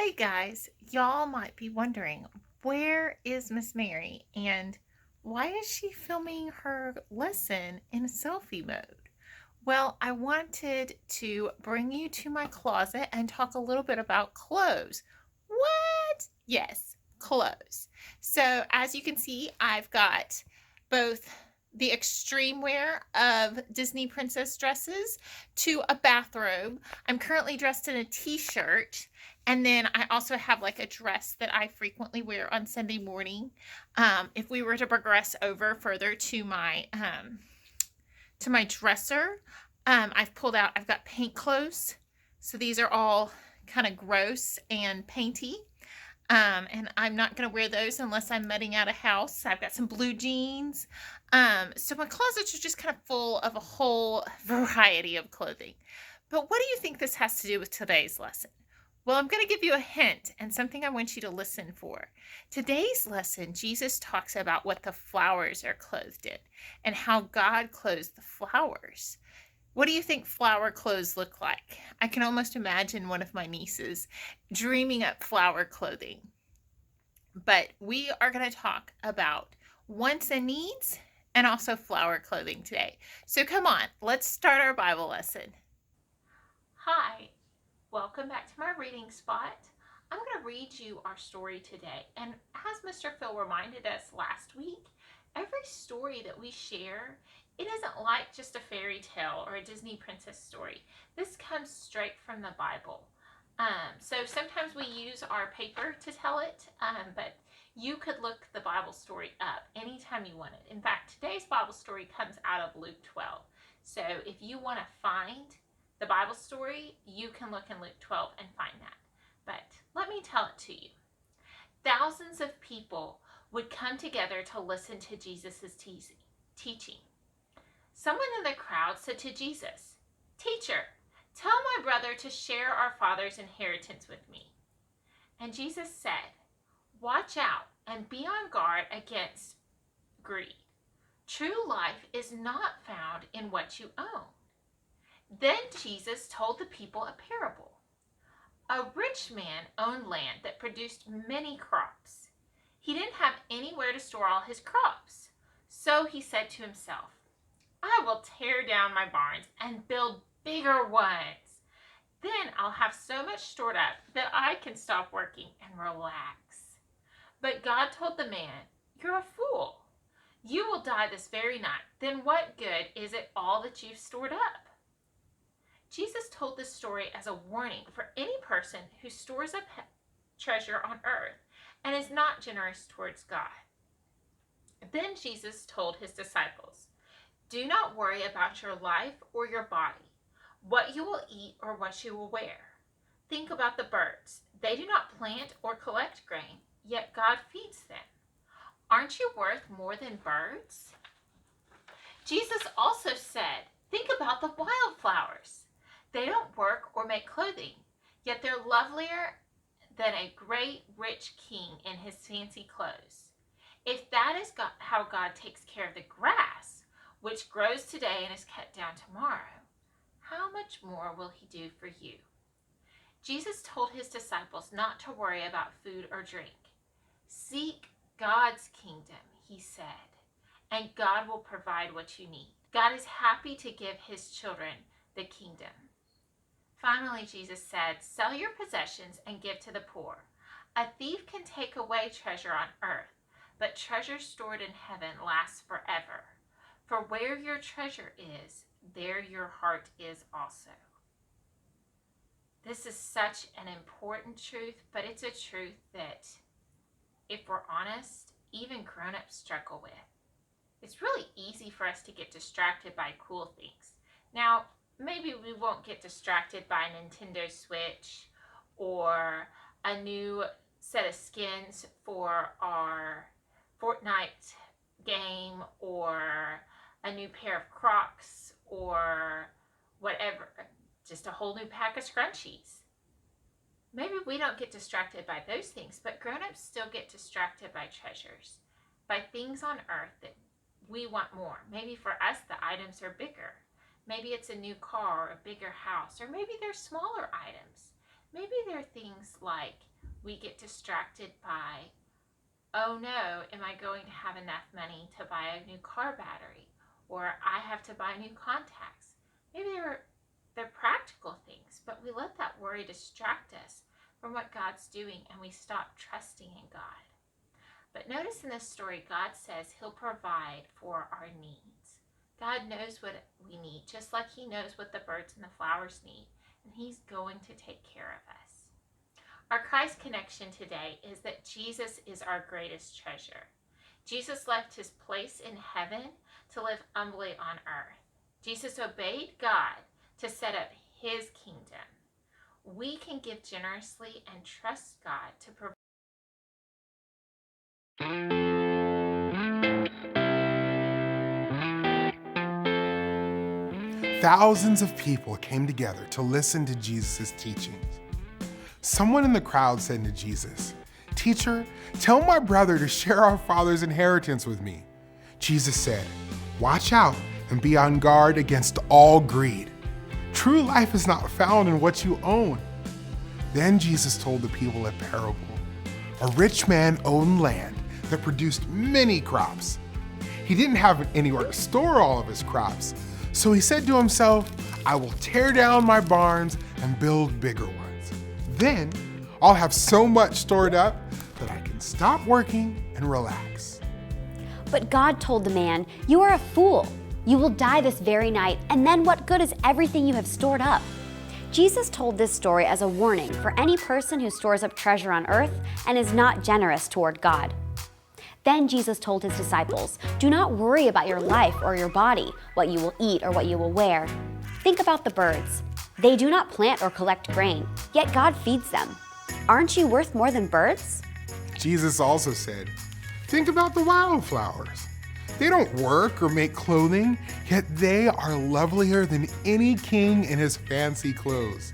Hey guys, y'all might be wondering, where is Miss Mary and why is she filming her lesson in selfie mode? Well, I wanted to bring you to my closet and talk a little bit about clothes. What? Yes, clothes. So, as you can see, I've got both the extreme wear of Disney princess dresses to a bathrobe. I'm currently dressed in a t-shirt, and then I also have like a dress that I frequently wear on Sunday morning. If we were to progress over further to my dresser, I've got paint clothes. So these are all kind of gross and painty. And I'm not going to wear those unless I'm mudding out a house. I've got some blue jeans. So my closets are just kind of full of a whole variety of clothing. But what do you think this has to do with today's lesson? Well, I'm going to give you a hint and something I want you to listen for. Today's lesson, Jesus talks about what the flowers are clothed in and how God clothes the flowers. What do you think flower clothes look like? I can almost imagine one of my nieces dreaming up flower clothing. But we are going to talk about wants and needs and also flower clothing today. So come on, let's start our Bible lesson. Hi, welcome back to my reading spot. I'm going to read you our story today. And as Mr. Phil reminded us last week, every story that we share, it isn't like just a fairy tale or a Disney princess story. This comes straight from the Bible. So sometimes we use our paper to tell it, but you could look the Bible story up anytime you want it. In fact, today's Bible story comes out of Luke 12. So if you want to find the Bible story, you can look in Luke 12 and find that. But let me tell it to you. Thousands of people would come together to listen to Jesus' teaching. Someone in the crowd said to Jesus, "Teacher, tell my brother to share our father's inheritance with me." And Jesus said, "Watch out and be on guard against greed. True life is not found in what you own." Then Jesus told the people a parable. A rich man owned land that produced many crops. He didn't have anywhere to store all his crops. So he said to himself, "I will tear down my barns and build bigger ones. Then I'll have so much stored up that I can stop working and relax." But God told the man, "You're a fool. You will die this very night. Then what good is it all that you've stored up?" Jesus told this story as a warning for any person who stores up treasure on earth and is not generous towards God. Then Jesus told his disciples, "Do not worry about your life or your body, what you will eat or what you will wear. Think about the birds. They do not plant or collect grain, yet God feeds them. Aren't you worth more than birds?" Jesus also said, "Think about the wildflowers. They don't work or make clothing, yet they're lovelier than a great rich king in his fancy clothes. If that is how God takes care of the grass, which grows today and is cut down tomorrow, how much more will he do for you?" Jesus told his disciples not to worry about food or drink. "Seek God's kingdom," he said, "and God will provide what you need." God is happy to give his children the kingdom. Finally, Jesus said, "Sell your possessions and give to the poor. A thief can take away treasure on earth, but treasure stored in heaven lasts forever. For where your treasure is, there your heart is also." This is such an important truth, but it's a truth that, if we're honest, even grown-ups struggle with. It's really easy for us to get distracted by cool things. Now, maybe we won't get distracted by a Nintendo Switch or a new set of skins for our Fortnite game or a new pair of Crocs or whatever, just a whole new pack of scrunchies. Maybe we don't get distracted by those things, but grown-ups still get distracted by treasures, by things on earth that we want more. Maybe for us the items are bigger. Maybe it's a new car or a bigger house, or maybe they're smaller items. Maybe they're things like we get distracted by, oh no, am I going to have enough money to buy a new car battery? Or I have to buy new contacts. Maybe they're practical things, but we let that worry distract us from what God's doing, and we stop trusting in God. But notice in this story, God says he'll provide for our needs. God knows what we need, just like he knows what the birds and the flowers need, and he's going to take care of us. Our Christ connection today is that Jesus is our greatest treasure. Jesus left his place in heaven to live humbly on earth. Jesus obeyed God to set up his kingdom. We can give generously and trust God to provide. Thousands of people came together to listen to Jesus' teachings. Someone in the crowd said to Jesus, "Teacher, tell my brother to share our father's inheritance with me." Jesus said, "Watch out and be on guard against all greed. True life is not found in what you own." Then Jesus told the people a parable. A rich man owned land that produced many crops. He didn't have anywhere to store all of his crops, so he said to himself, "I will tear down my barns and build bigger ones. Then I'll have so much stored up that I can stop working and relax." But God told the man, "You are a fool. You will die this very night, and then what good is everything you have stored up?" Jesus told this story as a warning for any person who stores up treasure on earth and is not generous toward God. Then Jesus told his disciples, "Do not worry about your life or your body, what you will eat or what you will wear. Think about the birds. They do not plant or collect grain, yet God feeds them. Aren't you worth more than birds?" Jesus also said, "Think about the wildflowers. They don't work or make clothing, yet they are lovelier than any king in his fancy clothes.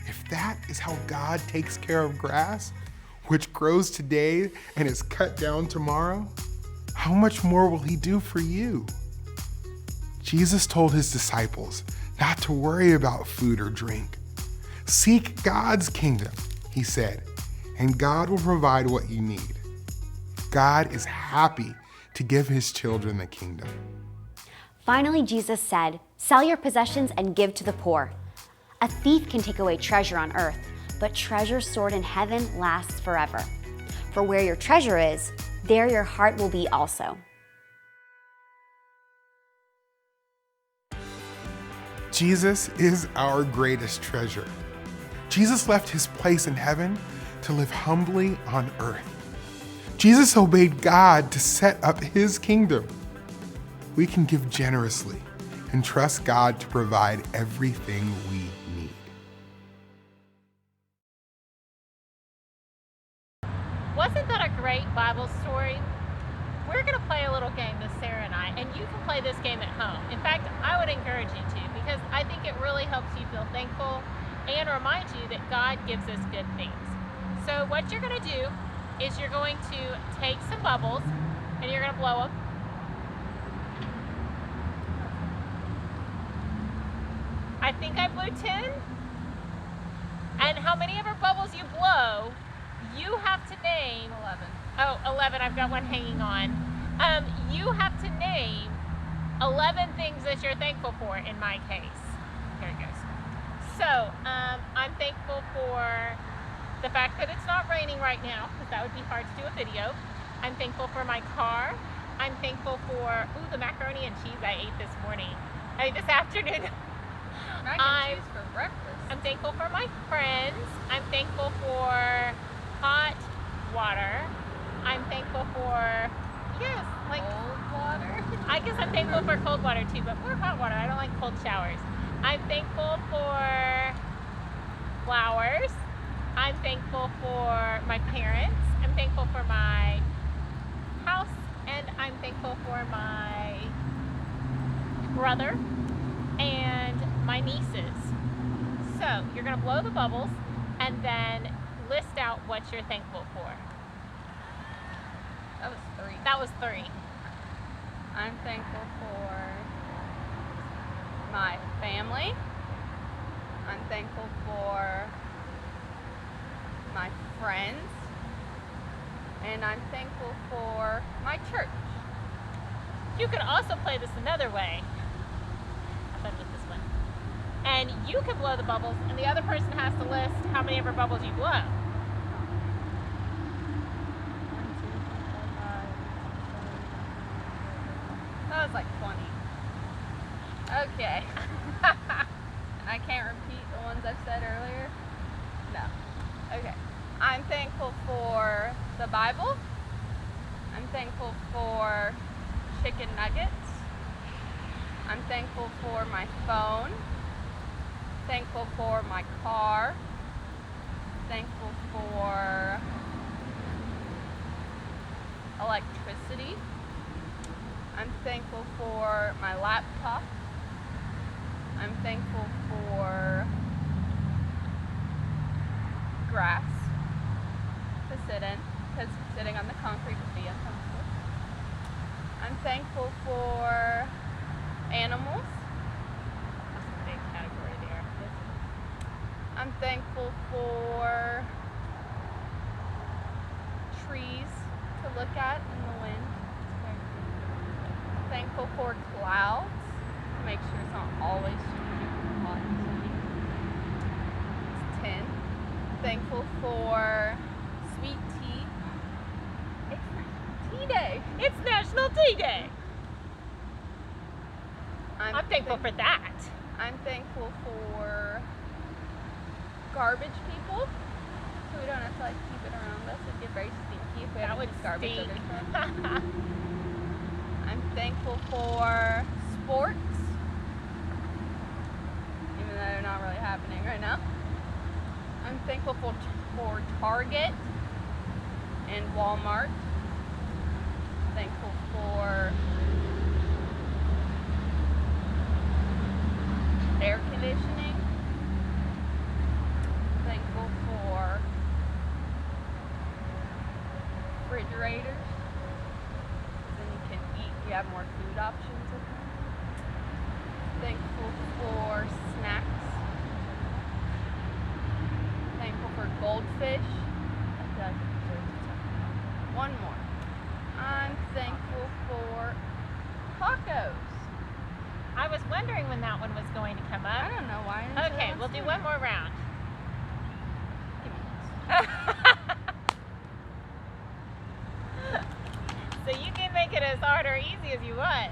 If that is how God takes care of grass, which grows today and is cut down tomorrow, how much more will he do for you?" Jesus told his disciples not to worry about food or drink. "Seek God's kingdom," he said, "and God will provide what you need." God is happy to give his children the kingdom. Finally, Jesus said, "Sell your possessions and give to the poor. A thief can take away treasure on earth, but treasure stored in heaven lasts forever. For where your treasure is, there your heart will be also." Jesus is our greatest treasure. Jesus left his place in heaven to live humbly on earth. Jesus obeyed God to set up his kingdom. We can give generously and trust God to provide everything we need. Wasn't that a great Bible story? We're going to play a little game, Miss Sarah and I, and you can play this game at home. In fact, I would encourage you to, because I think it really helps you feel thankful and remind you that God gives us good things. So what you're going to do is you're going to take some bubbles and you're going to blow them. I think I blew 10. And how many ever bubbles you blow, you have to name 11. Oh, 11. I've got one hanging on. You have to name 11 things that you're thankful for in my case. Here it goes. So, I'm thankful for the fact that it's not raining right now, because that would be hard to do a video. I'm thankful for my car. I'm thankful for, the macaroni and cheese I ate this morning. This afternoon. Mac and cheese for breakfast. I'm thankful for my friends. I'm thankful for hot water. I'm thankful for, Cold water. I guess I'm thankful for cold water too, but more hot water. I don't like cold showers. I'm thankful for flowers. I'm thankful for my parents. I'm thankful for my house, and I'm thankful for my brother and my nieces. So you're going to blow the bubbles and then list out what you're thankful for. That was 3. That was 3. I'm thankful for my family. I'm thankful for my friends. And I'm thankful for my church. You can also play this another way. Have fun with this one. And you can blow the bubbles, and the other person has to list how many ever bubbles you blow. 1, 2, 3, 4, 5, 6, 7, 8, 9, 10. That was like 20. Okay. I can't repeat the ones I've said earlier. No. Okay. I'm thankful for the Bible. I'm thankful for chicken nuggets. I'm thankful for my phone. Thankful for my car. Thankful for electricity. I'm thankful for my laptop. I'm thankful for grass to sit in, because sitting on the concrete would be uncomfortable. I'm thankful for animals. That's a big category there. I'm thankful for trees to look at in the wind. Thankful for clouds to make sure it's not always super hot and sunny. It's 10. Thankful for sweet tea. It's tea day. It's National Tea Day. I'm thankful for that. I'm thankful for garbage people, so we don't have to keep it around us. It'd get very stinky if we That had would garbage stink. other stuff. I'm thankful for sports, even though they're not really happening right now. I'm thankful for Target and Walmart. Thankful for air conditioning. Thankful for refrigerators. Then you can eat, you have more food options at home. Thankful for snacks. Thankful for goldfish. I feel like it deserves its own. One more. I'm thankful for tacos. I was wondering when that one was going to come I up. don't know why. I didn't say Okay, that we'll last do time. one more round. Give me this. So you can make it as hard or easy as you want.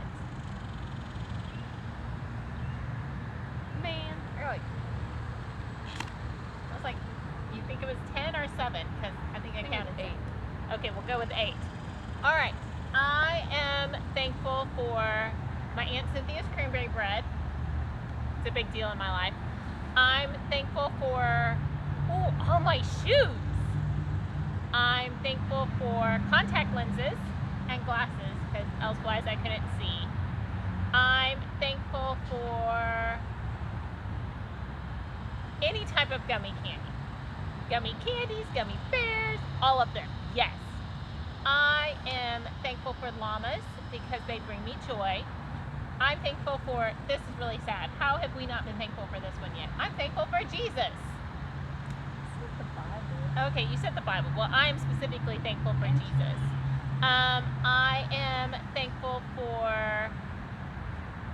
Man, you're like, I was like, you think it was 10 or 7? Because I think I counted 8. 8. Okay, we'll go with 8. All right. I am thankful for my Aunt Cynthia's cranberry bread. It's a big deal in my life. I'm thankful for all my shoes. I'm thankful for contact lenses and glasses, because elsewise I couldn't see. I'm thankful for any type of gummy candy. Gummy candies, gummy bears, all up there. Yes. I am thankful for llamas because they bring me joy. I'm thankful for, this is really sad. How have we not been thankful for this one yet? I'm thankful for Jesus. the Bible. Okay, you said the Bible. Well, I'm specifically thankful for Jesus. I am thankful for,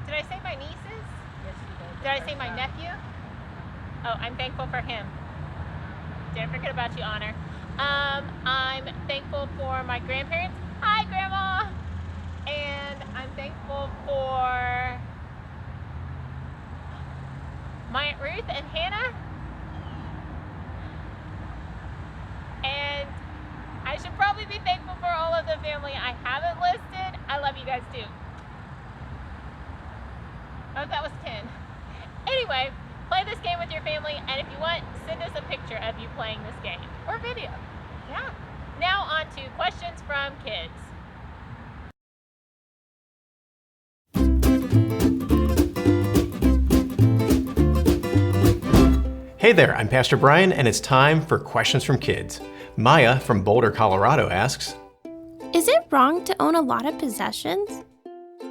did I say my nieces? Yes, you did. Did I say my nephew? Oh, I'm thankful for him. Didn't forget about you, Honor. I'm thankful for my grandparents. Hi, Grandma! And I'm thankful for my Aunt Ruth and Hannah. And I should probably be thankful for all of the family I haven't listed. I love you guys too. Oh, that was 10. Anyway, play this game with your family, and if you want, send us a picture of you playing this game. Or video. Yeah. Now on to questions from kids. Hey there, I'm Pastor Brian, and it's time for Questions from Kids. Maya from Boulder, Colorado asks, Is it wrong to own a lot of possessions?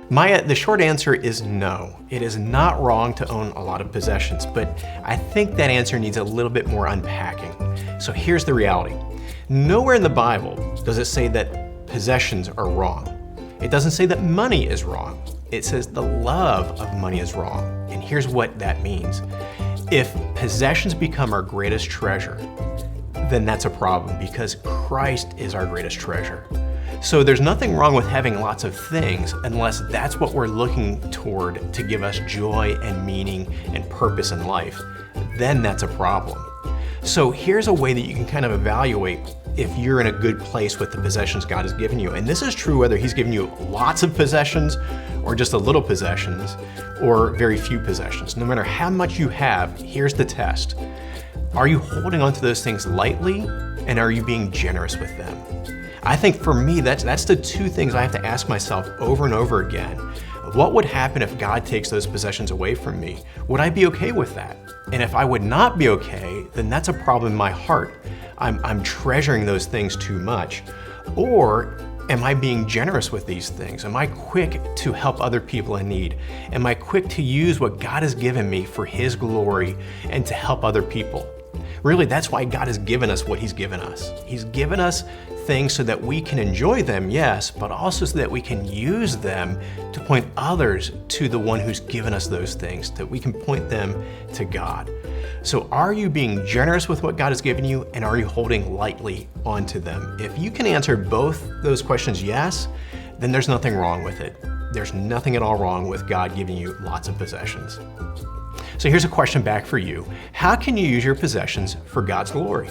Maya, the short answer is no. It is not wrong to own a lot of possessions, but I think that answer needs a little bit more unpacking. So here's the reality. Nowhere in the Bible does it say that possessions are wrong. It doesn't say that money is wrong. It says the love of money is wrong. And here's what that means. If possessions become our greatest treasure, then that's a problem because Christ is our greatest treasure. So there's nothing wrong with having lots of things unless that's what we're looking toward to give us joy and meaning and purpose in life. Then that's a problem. So here's a way that you can kind of evaluate if you're in a good place with the possessions God has given you. And this is true whether He's given you lots of possessions or just a little possessions or very few possessions. No matter how much you have, here's the test. Are you holding on to those things lightly, and are you being generous with them? I think for me, that's the two things I have to ask myself over and over again. What would happen if God takes those possessions away from me? Would I be okay with that? And if I would not be okay, then that's a problem in my heart. I'm treasuring those things too much. Or am I being generous with these things? Am I quick to help other people in need? Am I quick to use what God has given me for His glory and to help other people? Really, that's why God has given us what He's given us. He's given us things so that we can enjoy them, yes, but also so that we can use them to point others to the one who's given us those things, that we can point them to God. So are you being generous with what God has given you, and are you holding lightly onto them? If you can answer both those questions yes, then there's nothing wrong with it. There's nothing at all wrong with God giving you lots of possessions. So here's a question back for you. How can you use your possessions for God's glory?